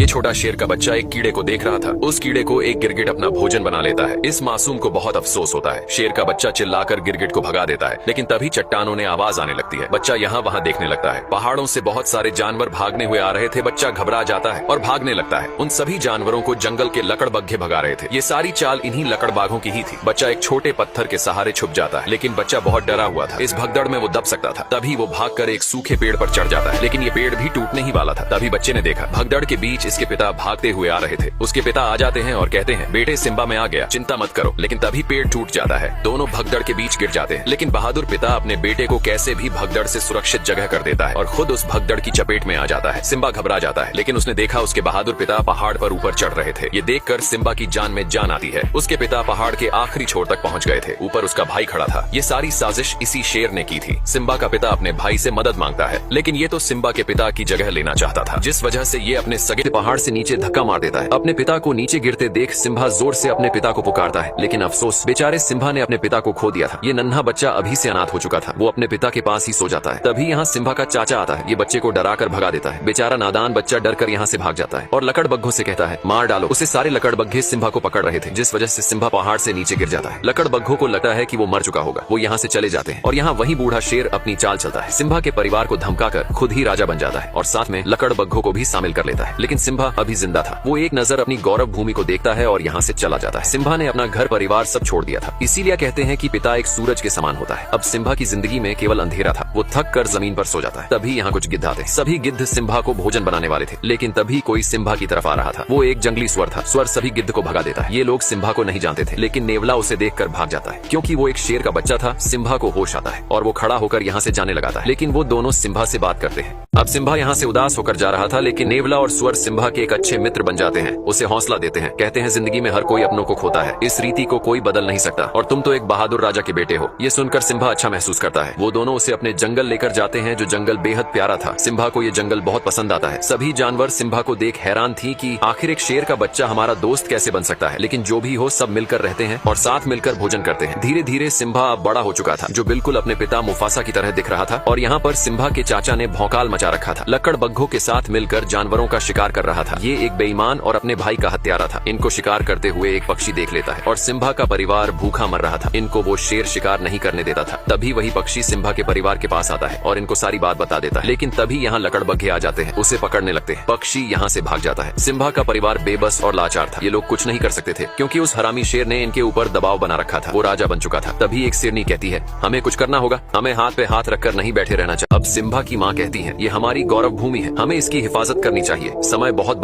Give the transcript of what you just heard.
ये छोटा शेर का बच्चा एक कीड़े को देख रहा था। उस कीड़े को एक गिरगिट अपना भोजन बना लेता है। इस मासूम को बहुत अफसोस होता है। शेर का बच्चा चिल्लाकर गिरगिट को भगा देता है, लेकिन तभी चट्टानों ने आवाज आने लगती है। बच्चा यहाँ वहाँ देखने लगता है। पहाड़ों से बहुत सारे जानवर भागने हुए आ रहे थे। बच्चा घबरा जाता है और भागने लगता है। उन सभी जानवरों को जंगल के लकड़बग्घे भगा रहे थे। ये सारी चाल इन्हीं लकड़बाघों की ही थी। बच्चा एक छोटे पत्थर के सहारे छुप जाता है, लेकिन बच्चा बहुत डरा हुआ था। इस भगदड़ में वो दब सकता था। तभी वो भागकर एक सूखे पेड़ पर चढ़ जाता है, लेकिन ये पेड़ भी टूटने ही वाला था। तभी बच्चे ने देखा भगदड़ के बीच इसके पिता भागते हुए आ रहे थे। उसके पिता आ जाते हैं और कहते हैं, बेटे सिम्बा में आ गया, चिंता मत करो। लेकिन तभी पेड़ टूट जाता है। दोनों भगदड़ के बीच गिर जाते हैं, लेकिन बहादुर पिता अपने बेटे को कैसे भी भगदड़ से सुरक्षित जगह कर देता है और खुद उस भगदड़ की चपेट में आ जाता है। सिम्बा घबरा जाता है, लेकिन उसने देखा उसके बहादुर पिता पहाड़ पर ऊपर चढ़ रहे थे। ये देखकर सिम्बा की जान में जान आती है। उसके पिता पहाड़ के आखिरी छोर तक पहुंच गए थे। ऊपर उसका भाई खड़ा था। ये सारी साजिश इसी शेर ने की थी। सिम्बा का पिता अपने भाई से मदद मांगता है, लेकिन ये तो सिम्बा के पिता की जगह लेना चाहता था, जिस वजह से ये अपने सगे पहाड़ से नीचे धक्का मार देता है। अपने पिता को नीचे गिरते देख सिम्बा जोर से अपने पिता को पुकारता है, लेकिन अफसोस, बेचारे सिम्बा ने अपने पिता को खो दिया था। ये नन्हा बच्चा अभी से अनाथ हो चुका था। वो अपने पिता के पास ही सो जाता है। तभी यहाँ सिम्बा का चाचा आता है। ये बच्चे को डरा कर भगा देता है। बेचारा नादान बच्चा डर कर यहाँ से भाग जाता है और लकड़बग्घों से कहता है, मार डालो उसे। सारे लकड़बग्घे सिम्बा को पकड़ रहे थे, जिस वजह से सिम्बा पहाड़ से नीचे गिर जाता है। लकड़बग्घों को लगता है कि वो मर चुका होगा। वो यहाँ से चले जाते हैं और यहाँ वही बूढ़ा शेर अपनी चाल चलता है। सिम्बा के परिवार को धमकाकर खुद ही राजा बन जाता है और साथ में लकड़बग्घों को भी शामिल कर लेता है। लेकिन सिम्बा अभी जिंदा था। वो एक नजर अपनी गौरव भूमि को देखता है और यहाँ से चला जाता है। सिम्बा ने अपना घर परिवार सब छोड़ दिया था। इसीलिए कहते हैं कि पिता एक सूरज के समान होता है। अब सिम्बा की जिंदगी में केवल अंधेरा था। वो थक कर जमीन पर सो जाता है। तभी यहाँ कुछ गिद्ध आते। सभी गिद्ध सिम्बा को भोजन बनाने वाले थे, लेकिन तभी कोई सिम्बा की तरफ आ रहा था। वो एक जंगली स्वर था। स्वर सभी गिद्ध को भगा देता है। ये लोग सिम्बा को नहीं जानते थे, लेकिन नेवला उसे देखकर भाग जाता है। क्योंकि वो एक शेर का बच्चा था, सिम्बा को होश आता है और वो खड़ा होकर यहाँ से जाने लगाता है। लेकिन वो दोनों सिम्बा से बात करते हैं। अब सिम्बा यहाँ से उदास होकर जा रहा था, लेकिन नेवला और स्वर सिम्बा के एक अच्छे मित्र बन जाते हैं। उसे हौसला देते हैं। कहते हैं, जिंदगी में हर कोई अपनों को खोता है। इस रीति को कोई बदल नहीं सकता और तुम तो एक बहादुर राजा के बेटे हो। ये सुनकर सिम्बा अच्छा महसूस करता है। वो दोनों उसे अपने जंगल लेकर जाते हैं, जो जंगल बेहद प्यारा था। सिम्बा को ये जंगल बहुत पसंद आता है। सभी जानवर सिम्बा को देख हैरान थी कि आखिर एक शेर का बच्चा हमारा दोस्त कैसे बन सकता है। लेकिन जो भी हो, सब मिलकर रहते हैं और साथ मिलकर भोजन करते हैं। धीरे धीरे सिम्बा अब बड़ा हो चुका था, जो बिल्कुल अपने पिता मुफासा की तरह दिख रहा था। और यहाँ पर सिम्बा के चाचा ने भौकाल मचा रखा था। लकड़बग्घों के साथ मिलकर जानवरों का शिकार कर रहा था। ये एक बेईमान और अपने भाई का हत्यारा था। इनको शिकार करते हुए एक पक्षी देख लेता है और सिम्बा का परिवार भूखा मर रहा था। इनको वो शेर शिकार नहीं करने देता था। तभी वही पक्षी सिम्बा के परिवार के पास आता है और इनको सारी बात बता देता है। लेकिन तभी यहाँ लकड़बग्घे आ जाते हैं, उसे पकड़ने लगते हैं। पक्षी यहाँ से भाग जाता है। सिम्बा का परिवार बेबस और लाचार था। ये लोग कुछ नहीं कर सकते थे, क्योंकि उस हरामी शेर ने इनके ऊपर दबाव बना रखा था। वो राजा बन चुका था। तभी एक शेरनी कहती है, हमें कुछ करना होगा। हमें हाथ पे हाथ रखकर नहीं बैठे रहना चाहिए। अब सिम्बा की माँ कहती है, ये हमारी गौरव भूमि है, हमें इसकी हिफाजत करनी चाहिए। समय बहुत